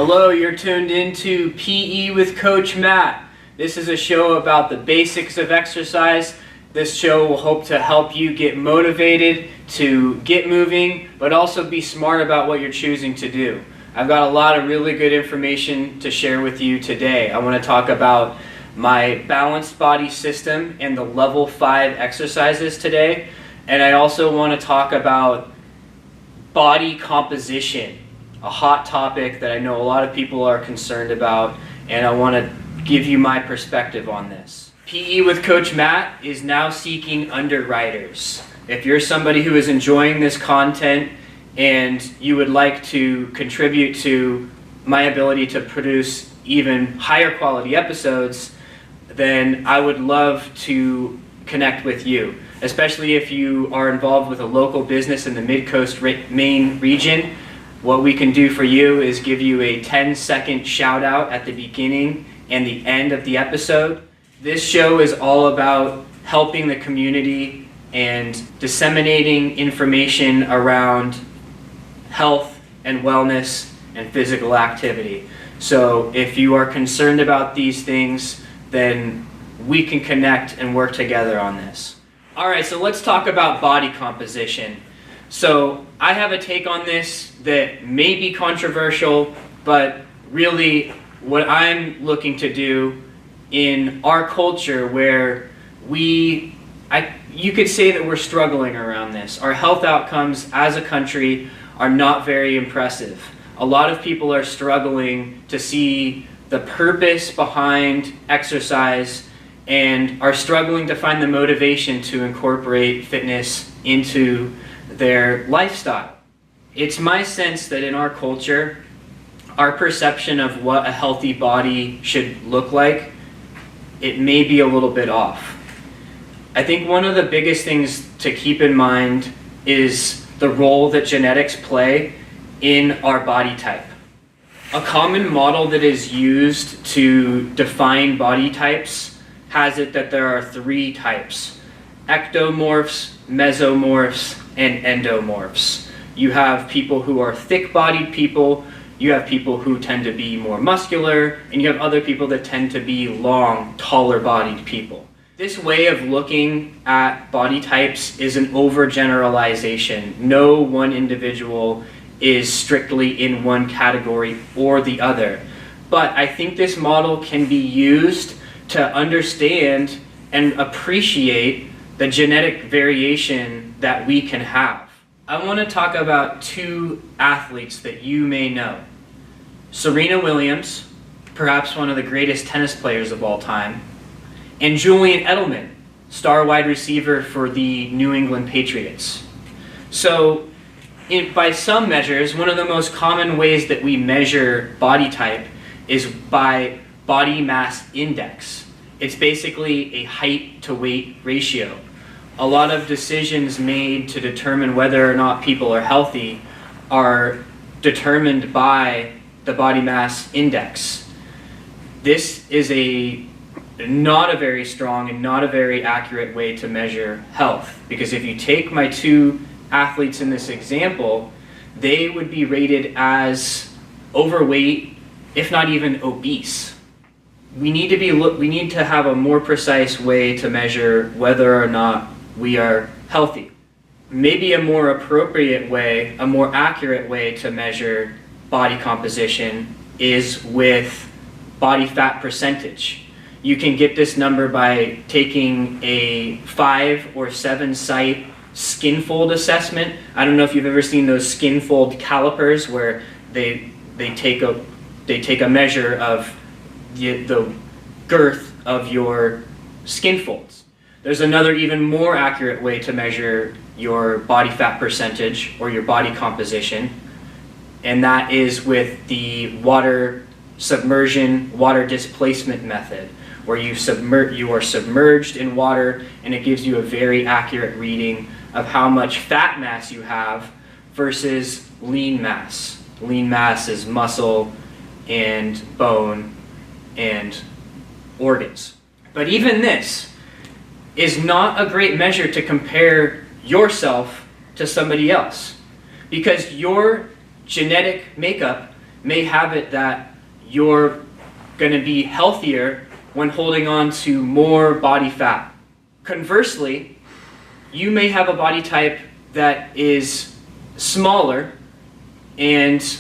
Hello, you're tuned into PE with Coach Matt. This is a show about the basics of exercise. This show will hope to help you get motivated to get moving, but also be smart about what you're choosing to do. I've got a lot of really good information to share with you today. I want to talk about my balanced body system and the level 5 exercises today. And I also want to talk about body composition, a hot topic that I know a lot of people are concerned about, and I want to give you my perspective on this. PE with Coach Matt is now seeking underwriters. If you're somebody who is enjoying this content and you would like to contribute to my ability to produce even higher quality episodes, then I would love to connect with you, especially if you are involved with a local business in the Mid-Coast Maine region. What we can do for you is give you a 10-second shout out at the beginning and the end of the episode. This show is all about helping the community and disseminating information around health and wellness and physical activity. So if you are concerned about these things, then we can connect and work together on this. All right, so let's talk about body composition. So I have a take on this that may be controversial, but really what I'm looking to do in our culture where you could say that we're struggling around this. Our health outcomes as a country are not very impressive. A lot of people are struggling to see the purpose behind exercise and are struggling to find the motivation to incorporate fitness into their lifestyle. It's my sense that in our culture, our perception of what a healthy body should look like, it may be a little bit off. I think one of the biggest things to keep in mind is the role that genetics play in our body type. A common model that is used to define body types has it that there are 3 types: ectomorphs, mesomorphs, and endomorphs. You have people who are thick-bodied people, you have people who tend to be more muscular, and you have other people that tend to be long, taller-bodied people. This way of looking at body types is an overgeneralization. No one individual is strictly in one category or the other. But I think this model can be used to understand and appreciate the genetic variation that we can have. I want to talk about 2 athletes that you may know. Serena Williams, perhaps one of the greatest tennis players of all time, and Julian Edelman, star wide receiver for the New England Patriots. So, by some measures, one of the most common ways that we measure body type is by body mass index. It's basically a height to weight ratio. A lot of decisions made to determine whether or not people are healthy are determined by the body mass index. This is not a very strong and not a very accurate way to measure health, because if you take my 2 athletes in this example, they would be rated as overweight, if not even obese. We need to have a more precise way to measure whether or not we are healthy. Maybe a more appropriate way, a more accurate way to measure body composition is with body fat percentage. You can get this number by taking a 5 or 7 site skin fold assessment. I don't know if you've ever seen those skin fold calipers where they take a measure of the girth of your skin folds. There's another even more accurate way to measure your body fat percentage or your body composition, and that is with the water submersion, water displacement method, where you are submerged in water and it gives you a very accurate reading of how much fat mass you have versus lean mass. Lean mass is muscle and bone and organs. But even this is not a great measure to compare yourself to somebody else, because your genetic makeup may have it that you're going to be healthier when holding on to more body fat. Conversely, you may have a body type that is smaller and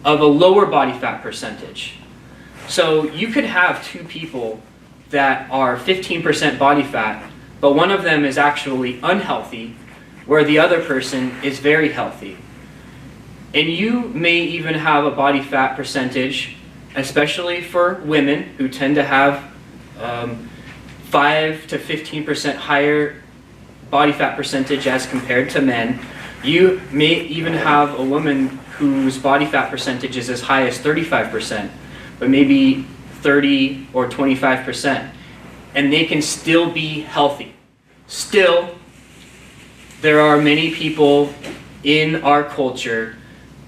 of a lower body fat percentage. So you could have two people that are 15% body fat, but one of them is actually unhealthy, where the other person is very healthy. And you may even have a body fat percentage, especially for women who tend to have 5 to 15% higher body fat percentage as compared to men. You may even have a woman whose body fat percentage is as high as 35%, but maybe 30 or 25%, and they can still be healthy. Still, there are many people in our culture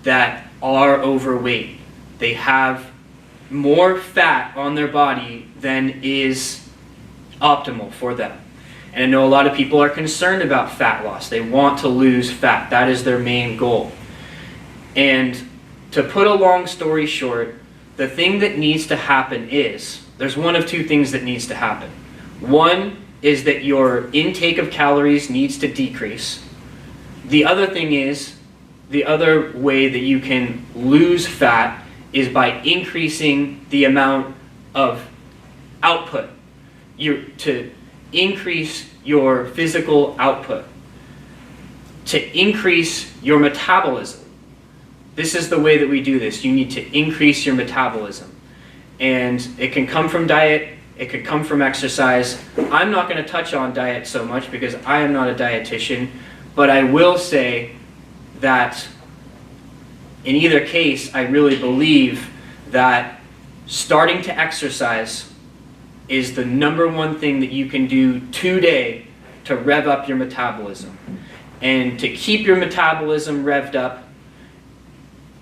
that are overweight. They have more fat on their body than is optimal for them. And I know a lot of people are concerned about fat loss. They want to lose fat. That is their main goal. And to put a long story short, the thing that needs to happen is, there's one of two things that needs to happen. One is that your intake of calories needs to decrease. The other thing is, the other way that you can lose fat is by increasing the amount of output. To increase your physical output, to increase your metabolism. This is the way that we do this. You need to increase your metabolism. And it can come from diet, it could come from exercise. I'm not going to touch on diet so much because I am not a dietitian, but I will say that in either case, I really believe that starting to exercise is the number one thing that you can do today to rev up your metabolism. And to keep your metabolism revved up,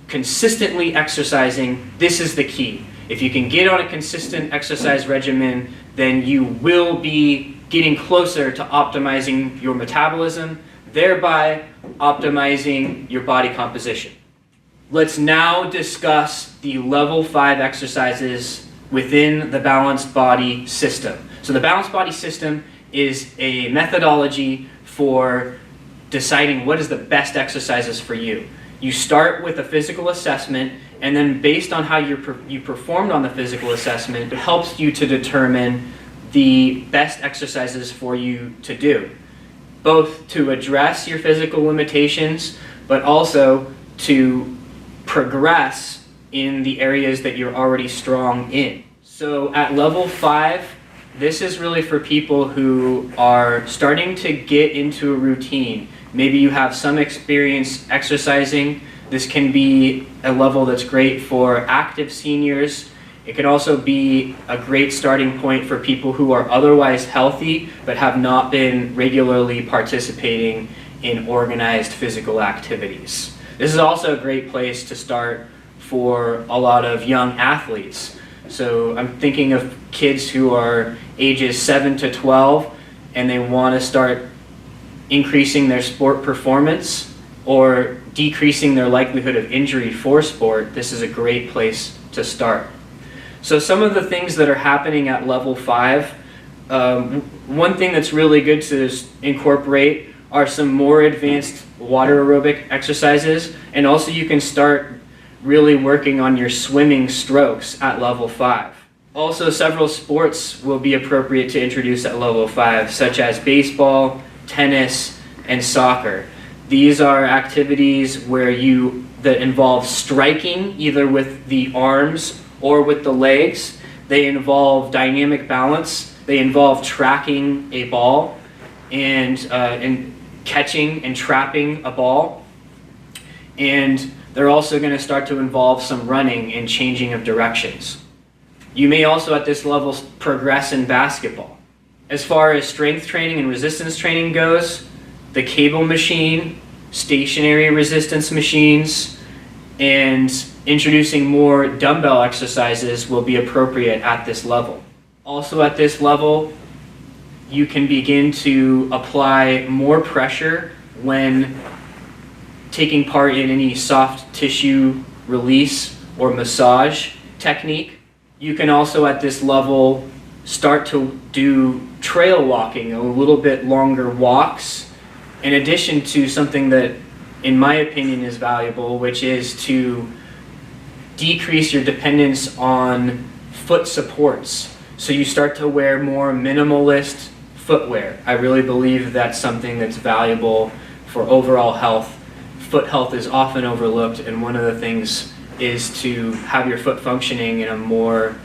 consistently exercising, this is the key. If you can get on a consistent exercise regimen, then you will be getting closer to optimizing your metabolism, thereby optimizing your body composition. Let's now discuss the level 5 exercises within the Balanced Body System. So the Balanced Body System is a methodology for deciding what is the best exercises for you. You start with a physical assessment, and then based on how you performed on the physical assessment, it helps you to determine the best exercises for you to do, both to address your physical limitations, but also to progress in the areas that you're already strong in. So at level 5, this is really for people who are starting to get into a routine. Maybe you have some experience exercising. This can be a level that's great for active seniors. It can also be a great starting point for people who are otherwise healthy but have not been regularly participating in organized physical activities. This is also a great place to start for a lot of young athletes. So I'm thinking of kids who are ages 7 to 12 and they want to start increasing their sport performance or decreasing their likelihood of injury for sport. This is a great place to start. So some of the things that are happening at level 5, one thing that's really good to incorporate are some more advanced water aerobic exercises, and also you can start really working on your swimming strokes at level 5. Also, several sports will be appropriate to introduce at level 5, such as baseball, tennis, and soccer. These are activities that involve striking either with the arms or with the legs. They involve dynamic balance. They involve tracking a ball and catching and trapping a ball. And they're also going to start to involve some running and changing of directions. You may also at this level progress in basketball. As far as strength training and resistance training goes, the cable machine, stationary resistance machines, and introducing more dumbbell exercises will be appropriate at this level. Also at this level, you can begin to apply more pressure when taking part in any soft tissue release or massage technique. You can also at this level start to do trail walking, a little bit longer walks, in addition to something that, in my opinion, is valuable, which is to decrease your dependence on foot supports. So you start to wear more minimalist footwear. I really believe that's something that's valuable for overall health. Foot health is often overlooked, and one of the things is to have your foot functioning in a more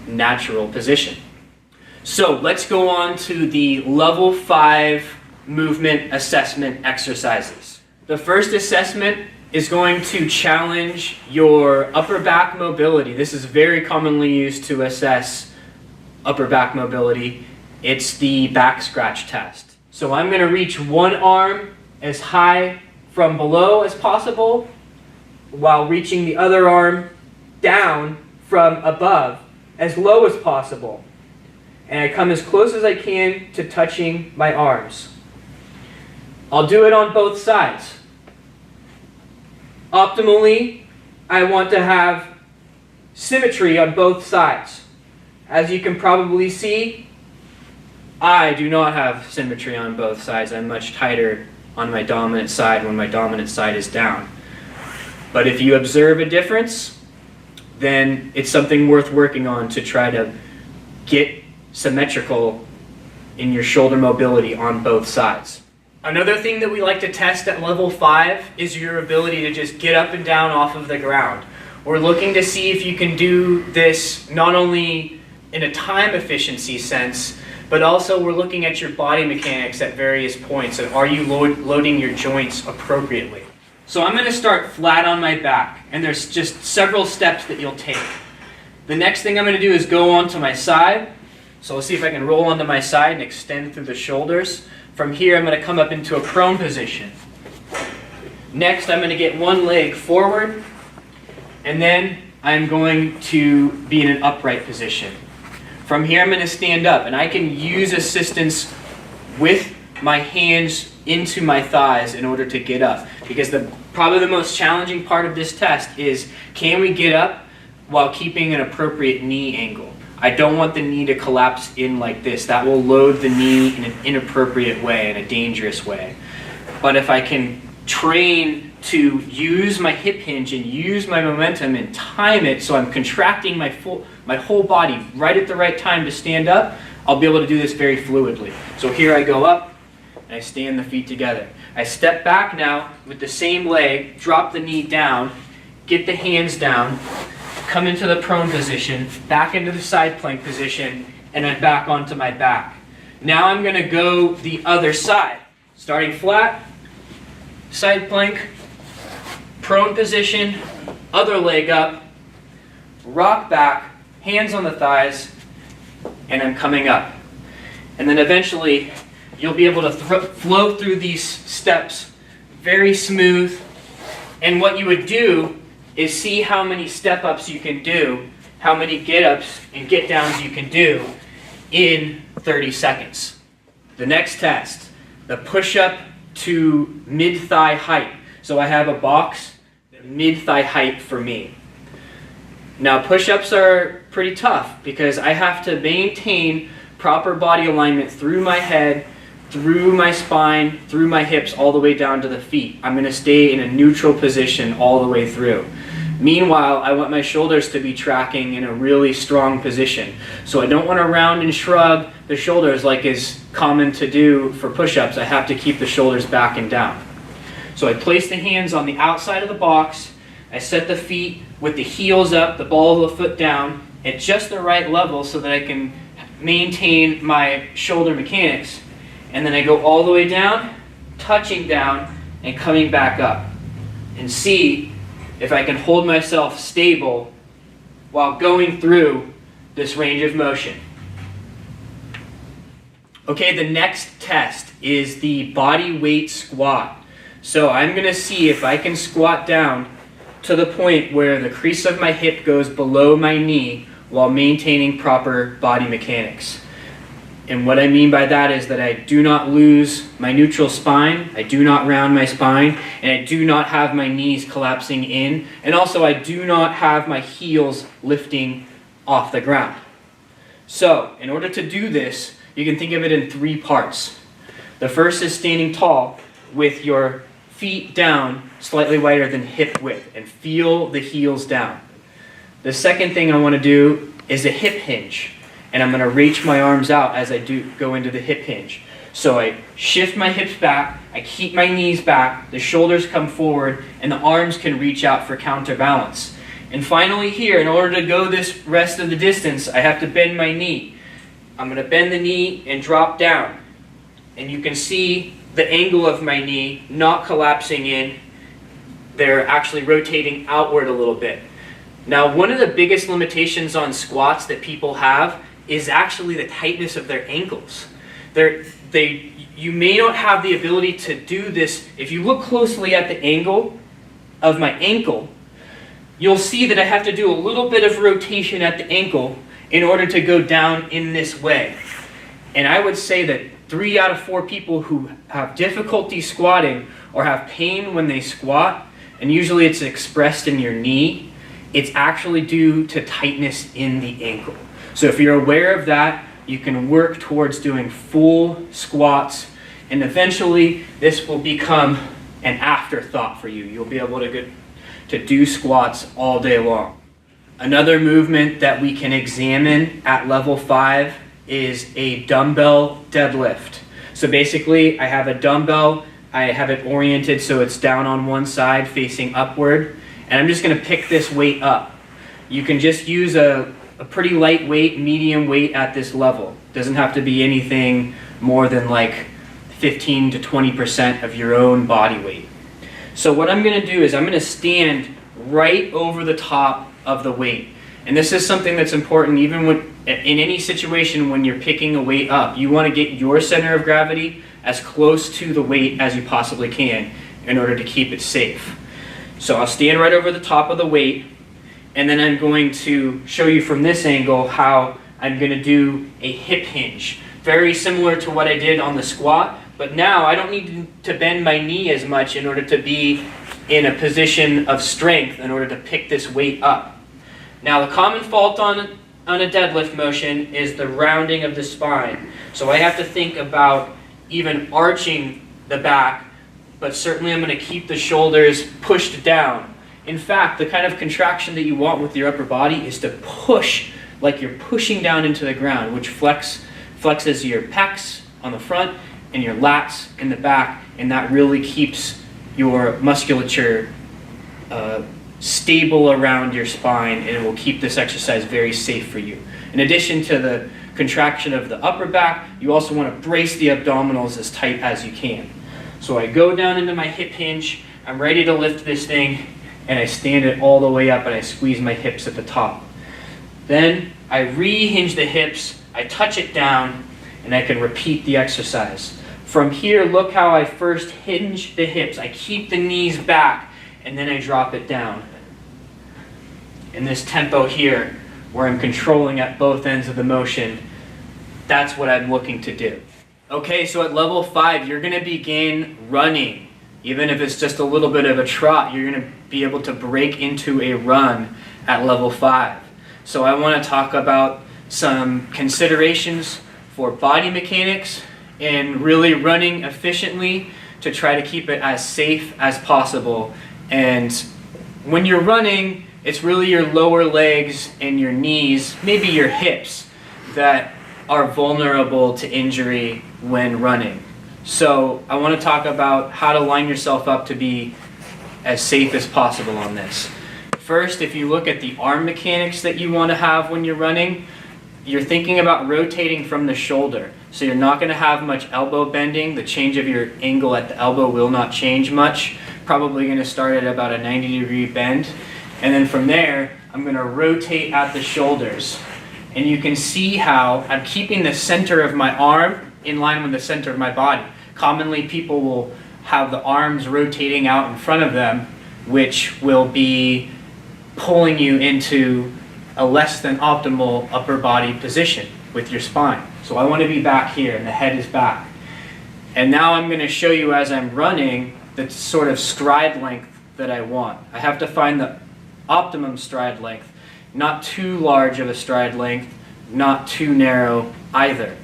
natural position. So let's go on to the level 5 movement assessment exercises. The first assessment is going to challenge your upper back mobility. This is very commonly used to assess upper back mobility. It's the back scratch test. So I'm going to reach one arm as high from below as possible while reaching the other arm down from above as low as possible. And I come as close as I can to touching my arms. I'll do it on both sides. Optimally, I want to have symmetry on both sides. As you can probably see, I do not have symmetry on both sides. I'm much tighter on my dominant side when my dominant side is down. But if you observe a difference, then it's something worth working on to try to get symmetrical in your shoulder mobility on both sides. Another thing that we like to test at level 5 is your ability to just get up and down off of the ground. We're looking to see if you can do this not only in a time efficiency sense, but also we're looking at your body mechanics at various points, and are you loading your joints appropriately. So I'm going to start flat on my back, and there's just several steps that you'll take. The next thing I'm going to do is go onto my side. So let's see if I can roll onto my side and extend through the shoulders. From here, I'm going to come up into a prone position. Next, I'm going to get one leg forward, and then I'm going to be in an upright position. From here, I'm going to stand up, and I can use assistance with my hands into my thighs in order to get up. Because probably the most challenging part of this test is, can we get up while keeping an appropriate knee angle? I don't want the knee to collapse in like this. That will load the knee in an inappropriate way, in a dangerous way. But if I can train to use my hip hinge and use my momentum and time it so I'm contracting my whole body right at the right time to stand up, I'll be able to do this very fluidly. So here I go up and I stand the feet together. I step back now with the same leg, drop the knee down, get the hands down, come into the prone position, back into the side plank position, and then back onto my back. Now I'm going to go the other side. Starting flat, side plank, prone position, other leg up, rock back, hands on the thighs, and I'm coming up. And then eventually you'll be able to flow through these steps very smooth. And what you would do is see how many step-ups you can do, how many get-ups and get-downs you can do in 30 seconds. The next test, the push-up to mid-thigh height. So I have a box, mid-thigh height for me. Now push-ups are pretty tough because I have to maintain proper body alignment through my head, through my spine, through my hips, all the way down to the feet. I'm going to stay in a neutral position all the way through. Meanwhile, I want my shoulders to be tracking in a really strong position. So I don't want to round and shrug the shoulders like is common to do for push-ups. I have to keep the shoulders back and down. So I place the hands on the outside of the box. I set the feet with the heels up, the ball of the foot down, at just the right level so that I can maintain my shoulder mechanics. And then I go all the way down, touching down, and coming back up. And see if I can hold myself stable while going through this range of motion. Okay, the next test is the body weight squat. So I'm going to see if I can squat down to the point where the crease of my hip goes below my knee while maintaining proper body mechanics. And what I mean by that is that I do not lose my neutral spine, I do not round my spine, and I do not have my knees collapsing in, and also I do not have my heels lifting off the ground. So, in order to do this, you can think of it in 3 parts. The first is standing tall with your feet down slightly wider than hip width, and feel the heels down. The second thing I want to do is a hip hinge, and I'm going to reach my arms out as I go into the hip hinge. So I shift my hips back, I keep my knees back, the shoulders come forward, and the arms can reach out for counterbalance. And finally here, in order to go this rest of the distance, I have to bend my knee. I'm going to bend the knee and drop down. And you can see the angle of my knee not collapsing in. They're actually rotating outward a little bit. Now, one of the biggest limitations on squats that people have is actually the tightness of their ankles. You may not have the ability to do this. If you look closely at the angle of my ankle, you'll see that I have to do a little bit of rotation at the ankle in order to go down in this way. And I would say that 3 out of 4 people who have difficulty squatting or have pain when they squat, and usually it's expressed in your knee, it's actually due to tightness in the ankle. So if you're aware of that, you can work towards doing full squats, and eventually this will become an afterthought for you. You'll be able to do squats all day long. Another movement that we can examine at level 5 is a dumbbell deadlift. So basically, I have a dumbbell, I have it oriented so it's down on one side facing upward, and I'm just going to pick this weight up. You can just use a pretty light weight, medium weight at this level. Doesn't have to be anything more than like 15 to 20% of your own body weight. So what I'm going to do is I'm going to stand right over the top of the weight. And this is something that's important even in any situation when you're picking a weight up. You want to get your center of gravity as close to the weight as you possibly can in order to keep it safe. So I'll stand right over the top of the weight, and then I'm going to show you from this angle how I'm going to do a hip hinge. Very similar to what I did on the squat, but now I don't need to bend my knee as much in order to be in a position of strength in order to pick this weight up. Now, the common fault on a deadlift motion is the rounding of the spine. So I have to think about even arching the back, but certainly I'm going to keep the shoulders pushed down. In fact, the kind of contraction that you want with your upper body is to push like you're pushing down into the ground, which flexes your pecs on the front and your lats in the back, and that really keeps your musculature stable around your spine, and it will keep this exercise very safe for you. In addition to the contraction of the upper back, you also want to brace the abdominals as tight as you can. So I go down into my hip hinge, I'm ready to lift this thing, and I stand it all the way up and I squeeze my hips at the top. Then I re-hinge the hips, I touch it down, and I can repeat the exercise. From here, look how I first hinge the hips. I keep the knees back, and then I drop it down. In this tempo here, where I'm controlling at both ends of the motion, that's what I'm looking to do. Okay, so at level 5, you're going to begin running. Even if it's just a little bit of a trot, you're going to be able to break into a run at level 5. So I want to talk about some considerations for body mechanics and really running efficiently to try to keep it as safe as possible. And when you're running, it's really your lower legs and your knees, maybe your hips, that are vulnerable to injury when running. So I want to talk about how to line yourself up to be as safe as possible on this. First, if you look at the arm mechanics that you want to have when you're running, you're thinking about rotating from the shoulder. So you're not going to have much elbow bending. The change of your angle at the elbow will not change much. Probably going to start at about a 90-degree bend. And then from there, I'm going to rotate at the shoulders. And you can see how I'm keeping the center of my arm in line with the center of my body. Commonly, people will have the arms rotating out in front of them, which will be pulling you into a less than optimal upper body position. with your spine. So I want to be back here and the head is back. And now I'm going to show you as I'm running the sort of stride length that I want. I have to find the optimum stride length, not too large of a stride length, not too narrow either.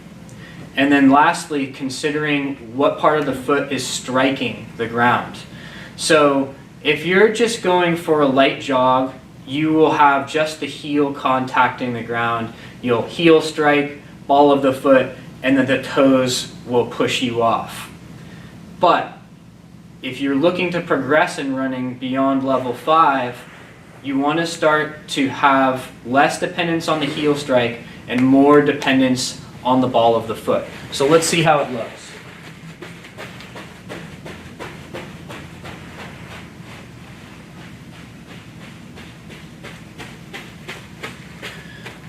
And then lastly, considering what part of the foot is striking the ground. So if you're just going for a light jog, you will have just the heel contacting the ground. You'll heel strike, ball of the foot, and then the toes will push you off. But if you're looking to progress in running beyond level 5, you want to start to have less dependence on the heel strike and more dependence on the ball of the foot. So let's see how it looks.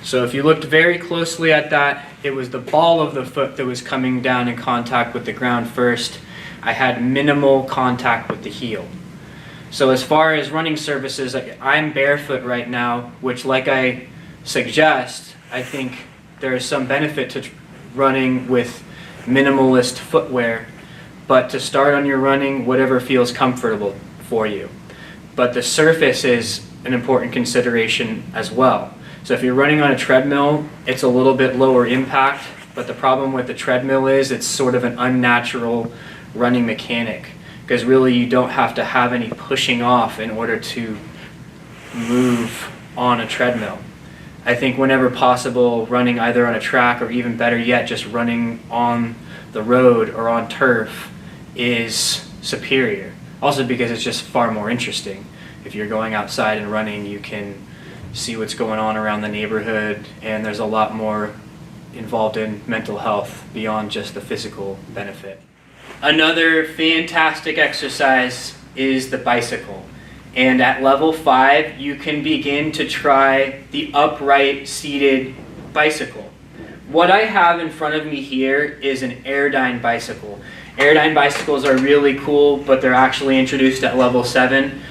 So if you looked very closely at that, it was the ball of the foot that was coming down in contact with the ground first. I had minimal contact with the heel. So as far as running surfaces, I'm barefoot right now, which, like I suggest, I think there is some benefit to running with minimalist footwear, but to start on your running, whatever feels comfortable for you. But the surface is an important consideration as well. So if you're running on a treadmill, it's a little bit lower impact, but the problem with the treadmill is it's sort of an unnatural running mechanic, because really you don't have to have any pushing off in order to move on a treadmill. I think whenever possible, running either on a track or even better yet, just running on the road or on turf is superior. Also because it's just far more interesting. If you're going outside and running, you can see what's going on around the neighborhood, and there's a lot more involved in mental health beyond just the physical benefit. Another fantastic exercise is the bicycle. And at level 5, you can begin to try the upright seated bicycle. What I have in front of me here is an Airdyne bicycle. Airdyne bicycles are really cool, but they're actually introduced at level 7.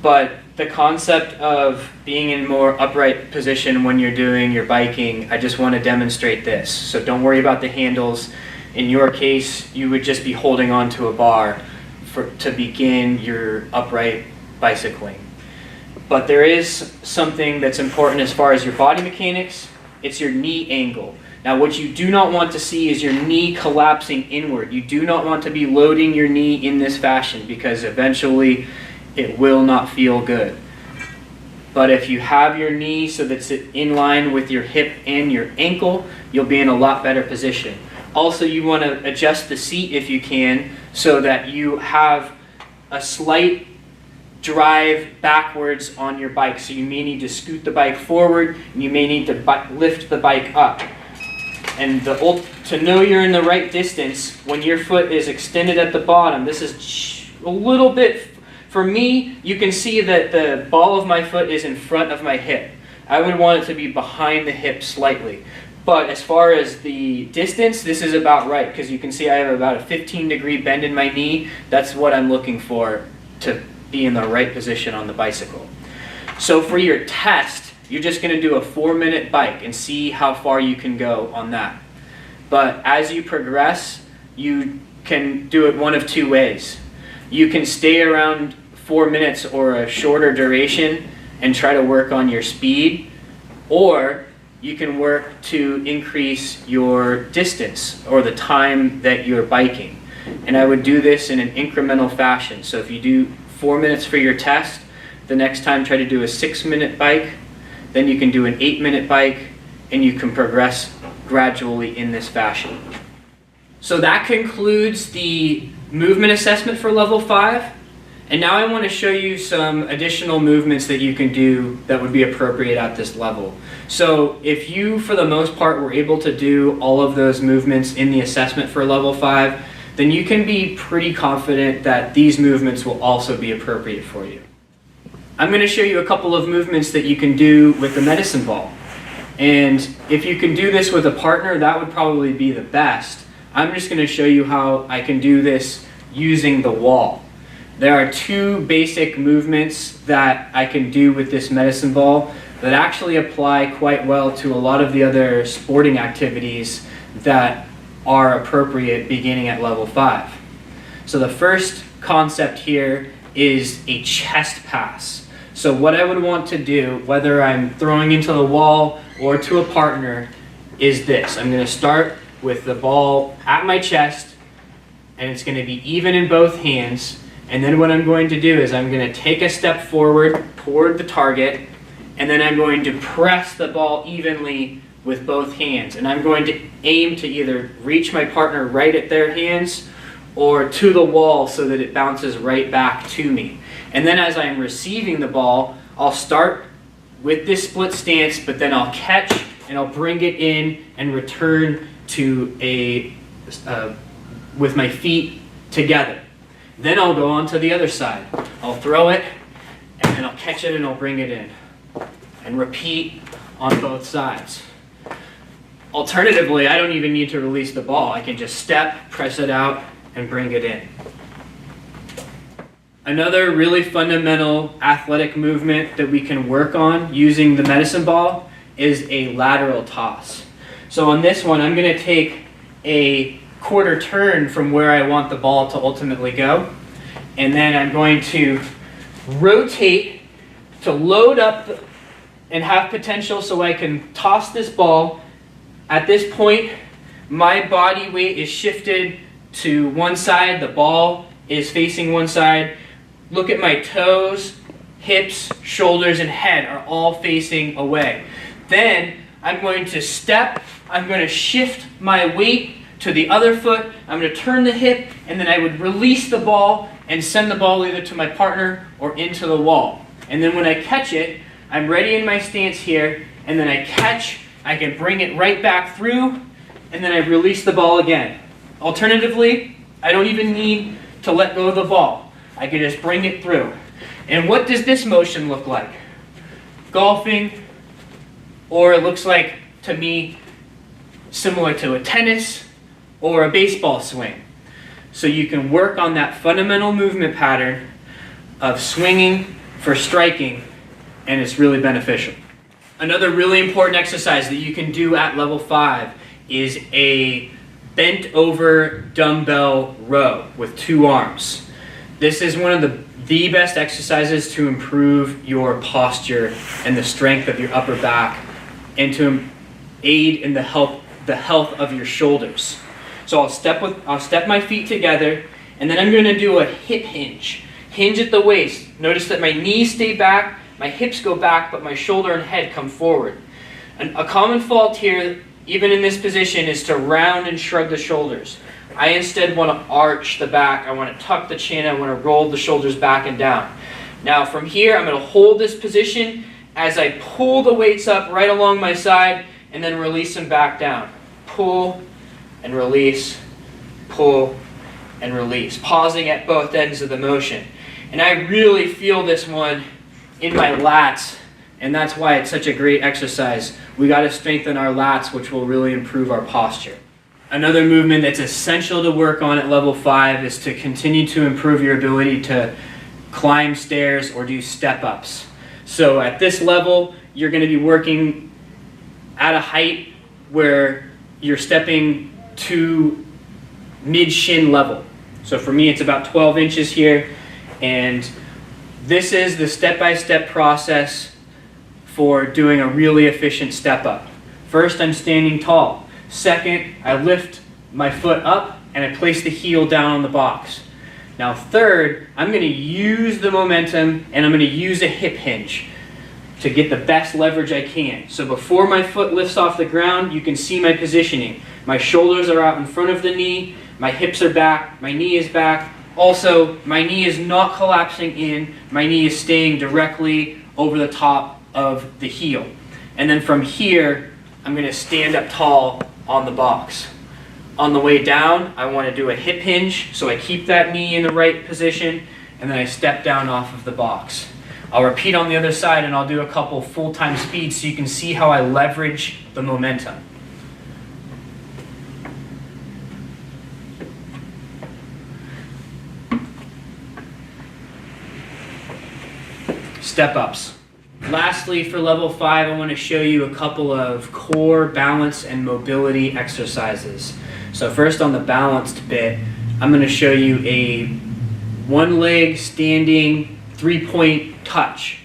But the concept of being in a more upright position when you're doing your biking, I just want to demonstrate this. So don't worry about the handles. In your case, you would just be holding onto a bar to begin your upright bicycling. But there is something that's important as far as your body mechanics. It's your knee angle. Now what you do not want to see is your knee collapsing inward. You do not want to be loading your knee in this fashion, because eventually it will not feel good. But if you have your knee so that it's in line with your hip and your ankle, you'll be in a lot better position. Also, you want to adjust the seat if you can, so that you have a slight drive backwards on your bike. So you may need to scoot the bike forward, and you may need to lift the bike up. And to know you're in the right distance, when your foot is extended at the bottom, this is a little bit, for me, you can see that the ball of my foot is in front of my hip. I would want it to be behind the hip slightly. But as far as the distance, this is about right, because you can see I have about a 15-degree bend in my knee. That's what I'm looking for to be in the right position on the bicycle. So for your test, you're just going to do a 4-minute bike and see how far you can go on that. But as you progress, you can do it one of two ways. You can stay around 4 minutes or a shorter duration and try to work on your speed, or you can work to increase your distance or the time that you're biking. And I would do this in an incremental fashion. So if you do 4 minutes for your test, the next time try to do a 6-minute bike, then you can do an 8-minute bike, and you can progress gradually in this fashion. So that concludes the movement assessment for level 5. And now I want to show you some additional movements that you can do that would be appropriate at this level. So if you, for the most part, were able to do all of those movements in the assessment for level 5, then you can be pretty confident that these movements will also be appropriate for you. I'm going to show you a couple of movements that you can do with the medicine ball. And if you can do this with a partner, that would probably be the best. I'm just going to show you how I can do this using the wall. There are two basic movements that I can do with this medicine ball. that actually apply quite well to a lot of the other sporting activities that are appropriate beginning at level 5. So the first concept here is a chest pass. So what I would want to do, whether I'm throwing into the wall or to a partner, is this. I'm going to start with the ball at my chest, and it's going to be even in both hands. And then what I'm going to do is I'm going to take a step forward toward the target, and then I'm going to press the ball evenly with both hands. And I'm going to aim to either reach my partner right at their hands or to the wall so that it bounces right back to me. And then as I'm receiving the ball, I'll start with this split stance, but then I'll catch and I'll bring it in and return to with my feet together. Then I'll go on to the other side. I'll throw it, and then I'll catch it and I'll bring it in. And repeat on both sides. Alternatively, I don't even need to release the ball. I can just step, press it out, and bring it in. Another really fundamental athletic movement that we can work on using the medicine ball is a lateral toss. So on this one, I'm going to take a quarter turn from where I want the ball to ultimately go, and then I'm going to rotate to load up and have potential so I can toss this ball. At this point, my body weight is shifted to one side, the ball is facing one side. Look at my toes, hips, shoulders, and head are all facing away. Then I'm going to step, I'm going to shift my weight to the other foot, I'm going to turn the hip, and then I would release the ball and send the ball either to my partner or into the wall. And then when I catch it, I'm ready in my stance here, and then I catch, I can bring it right back through, and then I release the ball again. Alternatively, I don't even need to let go of the ball. I can just bring it through. And what does this motion look like? Golfing, or it looks like, to me, similar to a tennis or a baseball swing. So you can work on that fundamental movement pattern of swinging for striking, and it's really beneficial. Another really important exercise that you can do at level 5 is a bent over dumbbell row with 2 arms. This is one of the best exercises to improve your posture and the strength of your upper back, and to aid in the health of your shoulders. So I'll step my feet together, and then I'm going to do a hip hinge. Hinge at the waist. Notice that my knees stay back, my hips go back, but my shoulder and head come forward. A common fault here, even in this position, is to round and shrug the shoulders. I instead want to arch the back. I want to tuck the chin. I want to roll the shoulders back and down. Now from here, I'm going to hold this position as I pull the weights up right along my side and then release them back down. Pull and release, pull and release, pausing at both ends of the motion. And I really feel this one in my lats, and that's why it's such a great exercise. We got to strengthen our lats, which will really improve our posture. Another movement that's essential to work on at level 5 is to continue to improve your ability to climb stairs or do step-ups. So at this level, you're going to be working at a height where you're stepping to mid-shin level. So for me, it's about 12 inches here, and this is the step-by-step process for doing a really efficient step-up. First, I'm standing tall. Second, I lift my foot up and I place the heel down on the box. Now third, I'm going to use the momentum and I'm going to use a hip hinge to get the best leverage I can. So before my foot lifts off the ground, you can see my positioning. My shoulders are out in front of the knee, my hips are back, my knee is back. Also, my knee is not collapsing in, my knee is staying directly over the top of the heel. And then from here, I'm going to stand up tall on the box. On the way down, I want to do a hip hinge, so I keep that knee in the right position, and then I step down off of the box. I'll repeat on the other side, and I'll do a couple full-time speeds so you can see how I leverage the momentum. Step-ups. Lastly, for level 5, I want to show you a couple of core balance and mobility exercises. So first, on the balanced bit, I'm going to show you a one leg standing 3-point touch.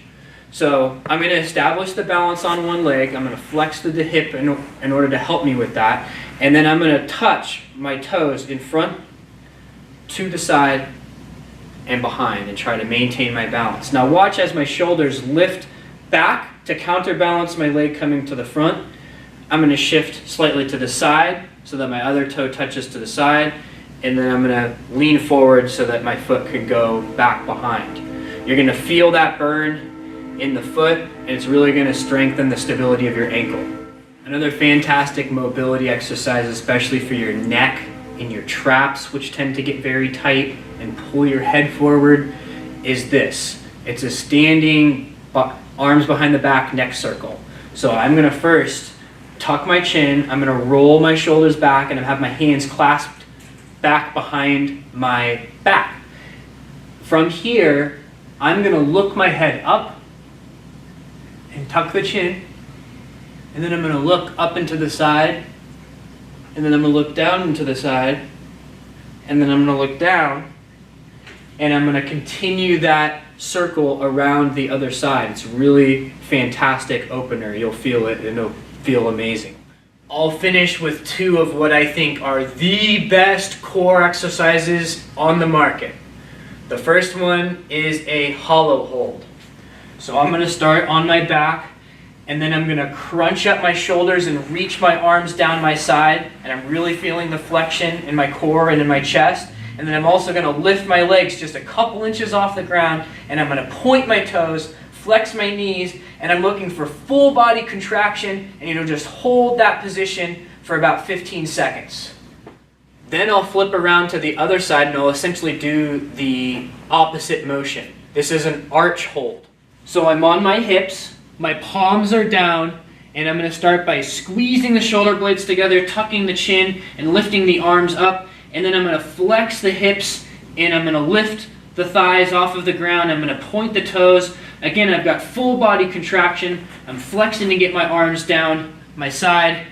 So I'm going to establish the balance on one leg. I'm going to flex the hip in order to help me with that. And then I'm going to touch my toes in front, to the side, and behind, and try to maintain my balance. Now watch as my shoulders lift back to counterbalance my leg coming to the front. I'm going to shift slightly to the side so that my other toe touches to the side, and then I'm going to lean forward so that my foot can go back behind. You're going to feel that burn in the foot, and it's really going to strengthen the stability of your ankle. Another fantastic mobility exercise, especially for your neck and your traps, which tend to get very tight and pull your head forward, is this. It's a standing arms behind the back neck circle. So I'm going to first tuck my chin, I'm going to roll my shoulders back, and I have my hands clasped back behind my back. From here, I'm going to look my head up and tuck the chin, and then I'm going to look up and to the side, and then I'm going to look down and to the side, and then I'm going to look down, and I'm going to continue that circle around the other side. It's really fantastic opener. You'll feel it, and it'll feel amazing. I'll finish with 2 of what I think are the best core exercises on the market. The first one is a hollow hold. So I'm going to start on my back, and then I'm going to crunch up my shoulders and reach my arms down my side, and I'm really feeling the flexion in my core and in my chest. And then I'm also going to lift my legs just a couple inches off the ground, and I'm going to point my toes, flex my knees, and I'm looking for full body contraction, and just hold that position for about 15 seconds. Then I'll flip around to the other side, and I'll essentially do the opposite motion. This is an arch hold. So I'm on my hips, my palms are down, and I'm going to start by squeezing the shoulder blades together, tucking the chin, and lifting the arms up. And then I'm going to flex the hips, and I'm going to lift the thighs off of the ground. I'm going to point the toes. Again, I've got full body contraction. I'm flexing to get my arms down my side,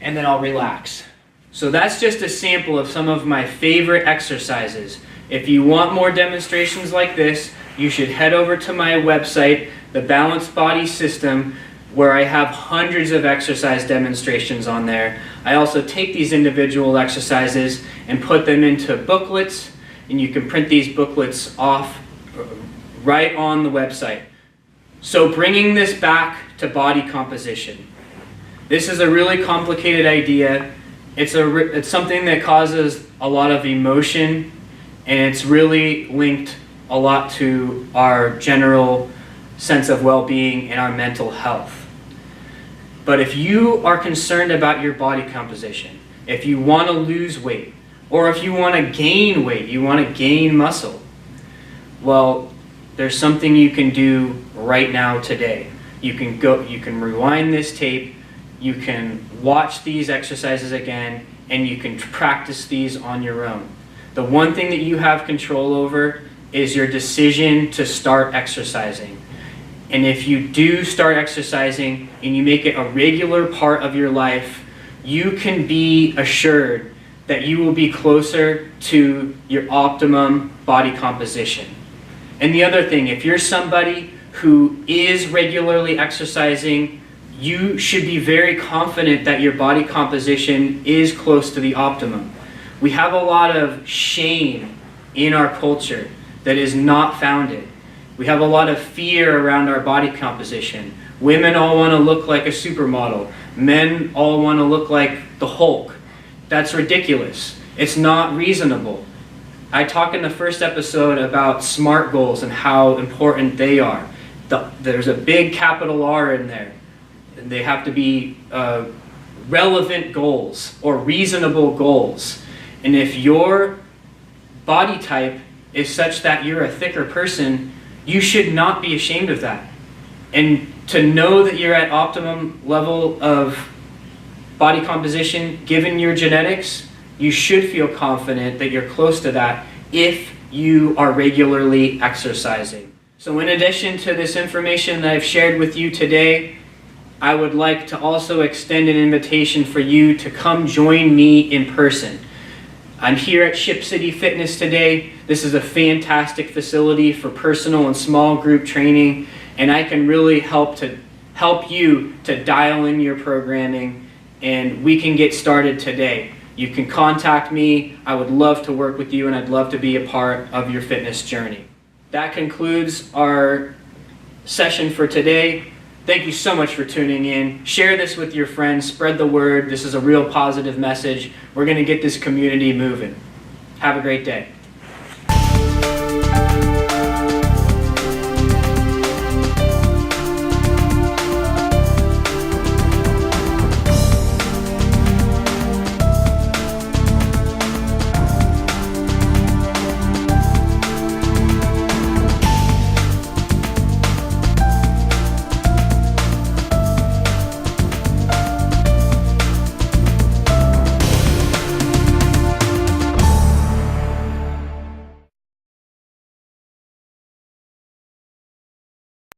and then I'll relax. So that's just a sample of some of my favorite exercises. If you want more demonstrations like this, you should head over to my website, The Balanced Body System, where I have hundreds of exercise demonstrations on there. I also take these individual exercises and put them into booklets, and you can print these booklets off right on the website. So bringing this back to body composition. This is a really complicated idea. It's something that causes a lot of emotion, and it's really linked a lot to our general sense of well-being and our mental health. But if you are concerned about your body composition, if you want to lose weight, or if you want to gain weight, you want to gain muscle, well, there's something you can do right now today. You can rewind this tape, you can watch these exercises again, and you can practice these on your own. The one thing that you have control over is your decision to start exercising. And if you do start exercising and you make it a regular part of your life, you can be assured that you will be closer to your optimum body composition. And the other thing, if you're somebody who is regularly exercising, you should be very confident that your body composition is close to the optimum. We have a lot of shame in our culture that is not founded. We have a lot of fear around our body composition. Women all want to look like a supermodel. Men all want to look like the Hulk. That's ridiculous. It's not reasonable. I talk in the first episode about SMART goals and how important they are. There's a big capital R in there. And they have to be relevant goals or reasonable goals. And if your body type is such that you're a thicker person, you should not be ashamed of that. And to know that you're at optimum level of body composition, given your genetics, you should feel confident that you're close to that if you are regularly exercising. So in addition to this information that I've shared with you today, I would like to also extend an invitation for you to come join me in person. I'm here at Ship City Fitness today. This is a fantastic facility for personal and small group training, and I can really help you to dial in your programming, and we can get started today. You can contact me. I would love to work with you, and I'd love to be a part of your fitness journey. That concludes our session for today. Thank you so much for tuning in. Share this with your friends. Spread the word. This is a real positive message. We're going to get this community moving. Have a great day.